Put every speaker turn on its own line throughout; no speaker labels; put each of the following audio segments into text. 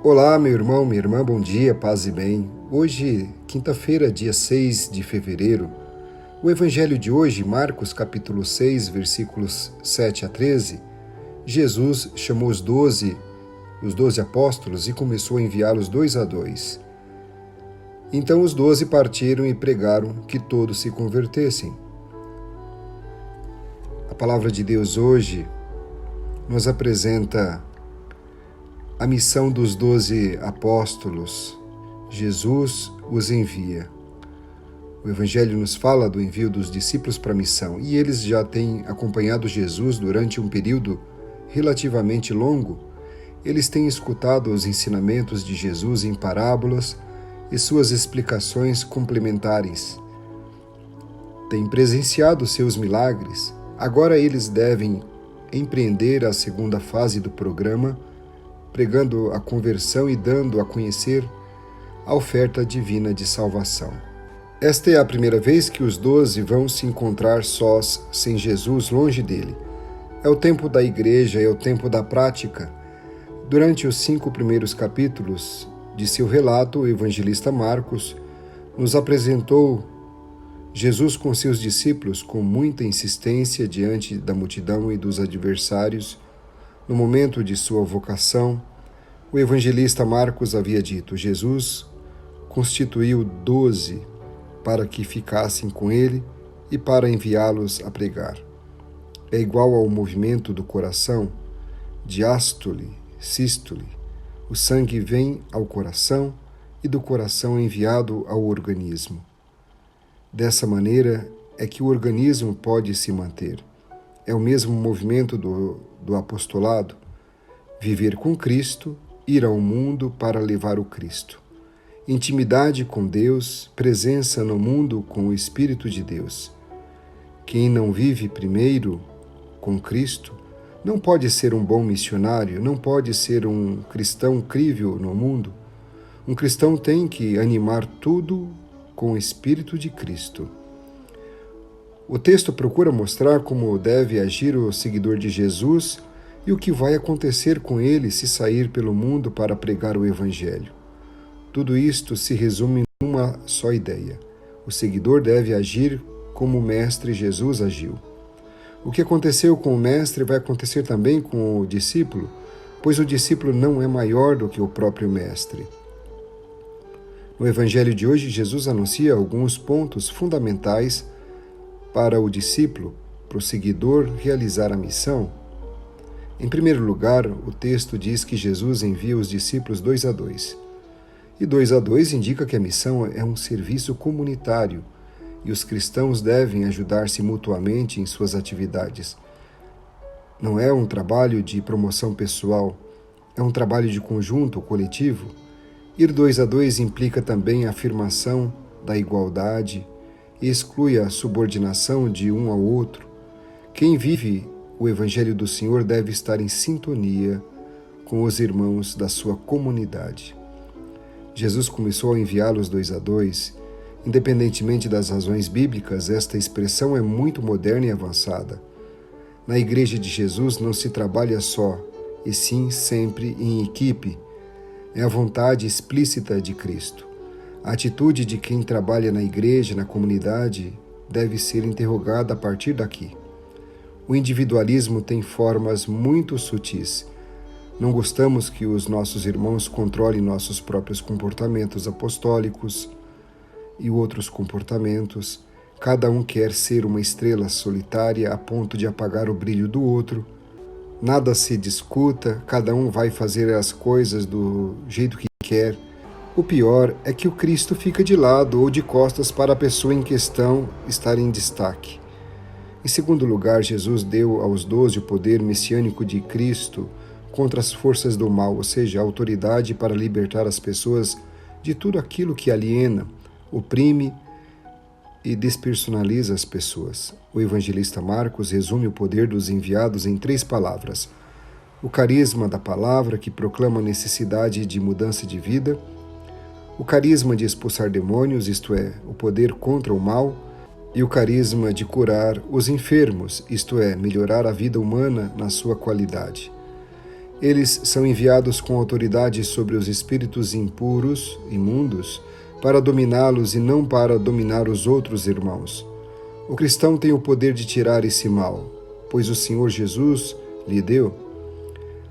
Olá, meu irmão, minha irmã, bom dia, paz e bem. Hoje, quinta-feira, dia 6 de fevereiro, o evangelho de hoje, Marcos capítulo 6, versículos 7 a 13, Jesus chamou os 12 apóstolos e começou a enviá-los 2 a 2. Então os 12 partiram e pregaram que todos se convertessem. A palavra de Deus hoje nos apresenta a missão dos 12 apóstolos. Jesus os envia. O Evangelho nos fala do envio dos discípulos para a missão, e eles já têm acompanhado Jesus durante um período relativamente longo. Eles têm escutado os ensinamentos de Jesus em parábolas e suas explicações complementares. Têm presenciado seus milagres. Agora eles devem empreender a segunda fase do programa, pregando a conversão e dando a conhecer a oferta divina de salvação. Esta é a primeira vez que os 12 vão se encontrar sós, sem Jesus, longe dele. É o tempo da igreja, é o tempo da prática. Durante os 5 primeiros capítulos de seu relato, o evangelista Marcos nos apresentou Jesus com seus discípulos com muita insistência diante da multidão e dos adversários. No momento de sua vocação, o evangelista Marcos havia dito: Jesus constituiu 12 para que ficassem com ele e para enviá-los a pregar. É igual ao movimento do coração, diástole, sístole. O sangue vem ao coração e do coração é enviado ao organismo. Dessa maneira é que o organismo pode se manter. É o mesmo movimento do apostolado: viver com Cristo, ir ao mundo para levar o Cristo. Intimidade com Deus, presença no mundo com o Espírito de Deus. Quem não vive primeiro com Cristo não pode ser um bom missionário, não pode ser um cristão crível no mundo. Um cristão tem que animar tudo com o Espírito de Cristo. O texto procura mostrar como deve agir o seguidor de Jesus e o que vai acontecer com ele se sair pelo mundo para pregar o Evangelho. Tudo isto se resume numa só ideia: o seguidor deve agir como o Mestre Jesus agiu. O que aconteceu com o Mestre vai acontecer também com o discípulo, pois o discípulo não é maior do que o próprio Mestre. No Evangelho de hoje, Jesus anuncia alguns pontos fundamentais para o discípulo, para o seguidor, realizar a missão. Em primeiro lugar, o texto diz que Jesus envia os discípulos 2 a 2. E 2 a 2 indica que a missão é um serviço comunitário e os cristãos devem ajudar-se mutuamente em suas atividades. Não é um trabalho de promoção pessoal, é um trabalho de conjunto, coletivo. Ir 2 a 2 implica também a afirmação da igualdade e exclui a subordinação de um ao outro. Quem vive o Evangelho do Senhor deve estar em sintonia com os irmãos da sua comunidade. Jesus começou a enviá-los 2 a 2. Independentemente das razões bíblicas, esta expressão é muito moderna e avançada. Na Igreja de Jesus não se trabalha só, e sim sempre em equipe. É a vontade explícita de Cristo. A atitude de quem trabalha na igreja, na comunidade, deve ser interrogada a partir daqui. O individualismo tem formas muito sutis. Não gostamos que os nossos irmãos controlem nossos próprios comportamentos apostólicos e outros comportamentos. Cada um quer ser uma estrela solitária a ponto de apagar o brilho do outro. Nada se discuta, cada um vai fazer as coisas do jeito que quer. O pior é que o Cristo fica de lado ou de costas para a pessoa em questão estar em destaque. Em segundo lugar, Jesus deu aos 12 o poder messiânico de Cristo contra as forças do mal, ou seja, a autoridade para libertar as pessoas de tudo aquilo que aliena, oprime e despersonaliza as pessoas. O evangelista Marcos resume o poder dos enviados em 3 palavras: o carisma da palavra, que proclama a necessidade de mudança de vida; o carisma de expulsar demônios, isto é, o poder contra o mal; e o carisma de curar os enfermos, isto é, melhorar a vida humana na sua qualidade. Eles são enviados com autoridade sobre os espíritos impuros, imundos, para dominá-los e não para dominar os outros irmãos. O cristão tem o poder de tirar esse mal, pois o Senhor Jesus lhe deu.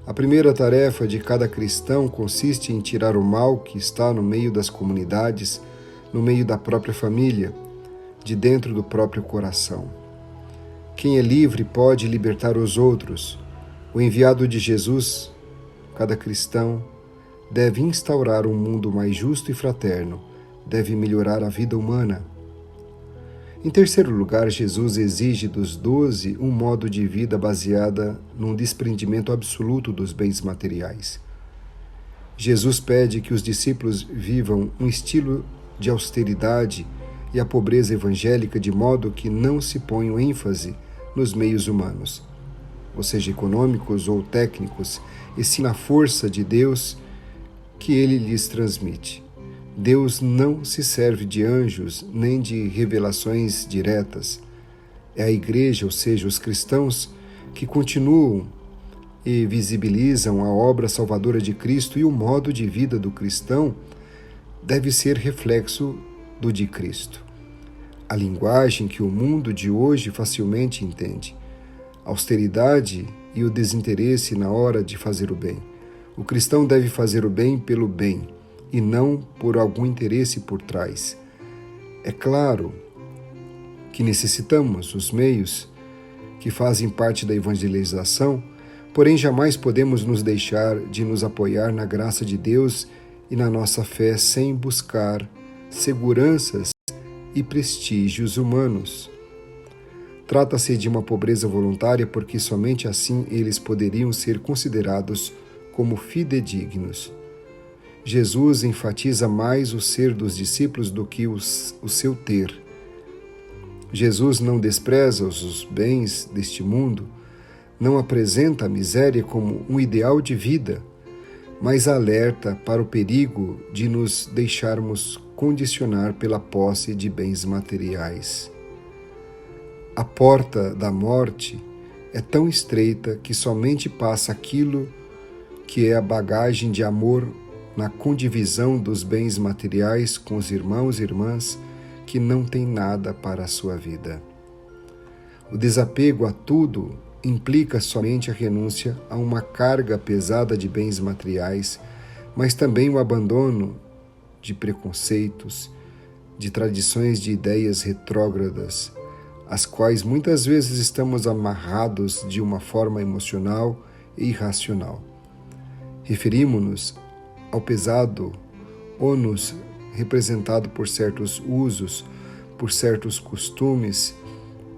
A primeira tarefa de cada cristão consiste em tirar o mal que está no meio das comunidades, no meio da própria família, de dentro do próprio coração. Quem é livre pode libertar os outros. O enviado de Jesus, cada cristão, deve instaurar um mundo mais justo e fraterno, deve melhorar a vida humana. Em terceiro lugar, Jesus exige dos 12 um modo de vida baseado num desprendimento absoluto dos bens materiais. Jesus pede que os discípulos vivam um estilo de austeridade e a pobreza evangélica de modo que não se ponham ênfase nos meios humanos, ou seja, econômicos ou técnicos, e sim na força de Deus que ele lhes transmite. Deus não se serve de anjos nem de revelações diretas. É a igreja, ou seja, os cristãos, que continuam e visibilizam a obra salvadora de Cristo, e o modo de vida do cristão deve ser reflexo do de Cristo. A linguagem que o mundo de hoje facilmente entende. A austeridade e o desinteresse na hora de fazer o bem. O cristão deve fazer o bem pelo bem, e não por algum interesse por trás. É claro que necessitamos os meios que fazem parte da evangelização, porém jamais podemos nos deixar de nos apoiar na graça de Deus e na nossa fé sem buscar seguranças e prestígios humanos. Trata-se de uma pobreza voluntária porque somente assim eles poderiam ser considerados como fidedignos. Jesus enfatiza mais o ser dos discípulos do que o seu ter. Jesus não despreza os bens deste mundo, não apresenta a miséria como um ideal de vida, mas alerta para o perigo de nos deixarmos condicionar pela posse de bens materiais. A porta da morte é tão estreita que somente passa aquilo que é a bagagem de amor na condivisão dos bens materiais com os irmãos e irmãs que não têm nada para a sua vida. O desapego a tudo implica somente a renúncia a uma carga pesada de bens materiais, mas também o abandono de preconceitos, de tradições, de ideias retrógradas, às quais muitas vezes estamos amarrados de uma forma emocional e irracional. Referimos-nos ao pesado ônus representado por certos usos, por certos costumes,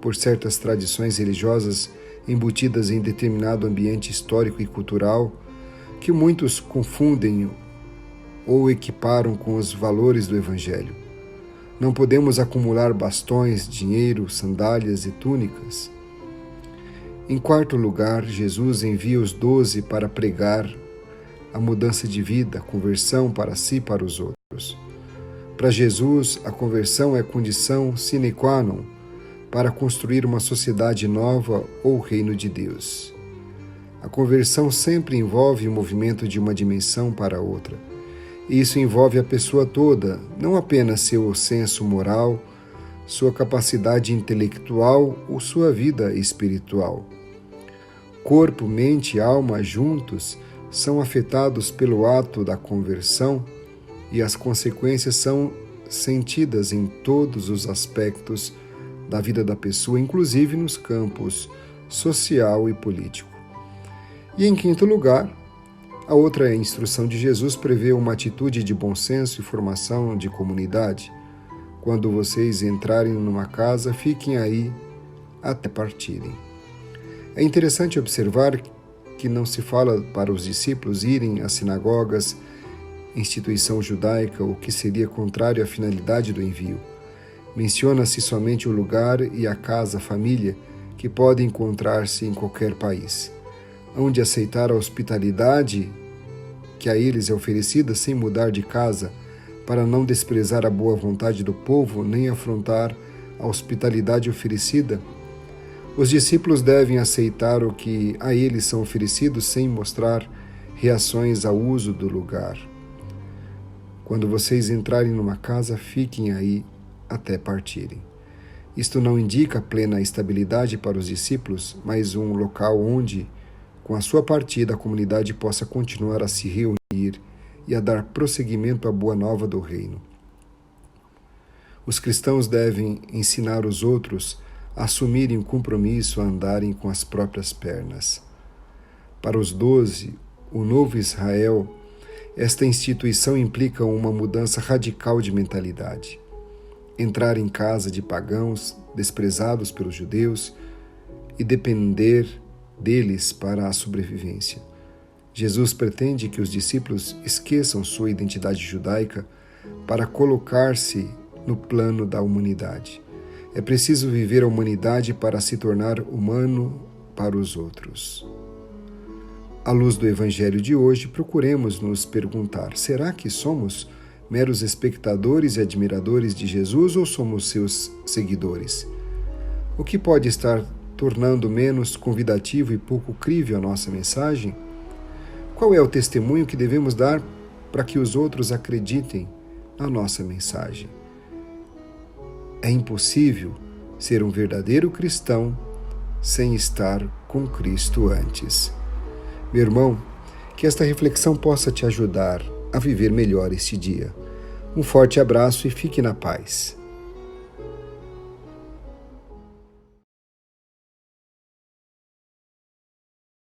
por certas tradições religiosas embutidas em determinado ambiente histórico e cultural, que muitos confundem ou equiparam com os valores do Evangelho. Não podemos acumular bastões, dinheiro, sandálias e túnicas. Em quarto lugar, Jesus envia os 12 para pregar a mudança de vida, a conversão para si e para os outros. Para Jesus, a conversão é condição sine qua non para construir uma sociedade nova ou o reino de Deus. A conversão sempre envolve o movimento de uma dimensão para outra. E isso envolve a pessoa toda, não apenas seu senso moral, sua capacidade intelectual ou sua vida espiritual. Corpo, mente e alma juntos são afetados pelo ato da conversão e as consequências são sentidas em todos os aspectos da vida da pessoa, inclusive nos campos social e político. E em quinto lugar, a outra instrução de Jesus prevê uma atitude de bom senso e formação de comunidade. Quando vocês entrarem numa casa, fiquem aí até partirem. É interessante observar que não se fala para os discípulos irem às sinagogas, instituição judaica, o que seria contrário à finalidade do envio. Menciona-se somente o lugar e a casa, a família, que pode encontrar-se em qualquer país, onde aceitar a hospitalidade que a eles é oferecida sem mudar de casa, para não desprezar a boa vontade do povo, nem afrontar a hospitalidade oferecida. Os discípulos devem aceitar o que a eles são oferecidos sem mostrar reações ao uso do lugar. Quando vocês entrarem numa casa, fiquem aí até partirem. Isto não indica plena estabilidade para os discípulos, mas um local onde, com a sua partida, a comunidade possa continuar a se reunir e a dar prosseguimento à boa nova do reino. Os cristãos devem ensinar os outros a assumirem o compromisso a andarem com as próprias pernas. Para os 12, o novo Israel, esta instituição implica uma mudança radical de mentalidade. Entrar em casa de pagãos, desprezados pelos judeus, e depender deles para a sobrevivência. Jesus pretende que os discípulos esqueçam sua identidade judaica para colocar-se no plano da humanidade. É preciso viver a humanidade para se tornar humano para os outros. À luz do Evangelho de hoje, procuremos nos perguntar: será que somos meros espectadores e admiradores de Jesus ou somos seus seguidores? O que pode estar tornando menos convidativo e pouco crível a nossa mensagem? Qual é o testemunho que devemos dar para que os outros acreditem na nossa mensagem? É impossível ser um verdadeiro cristão sem estar com Cristo antes. Meu irmão, que esta reflexão possa te ajudar a viver melhor este dia. Um forte abraço e fique na paz.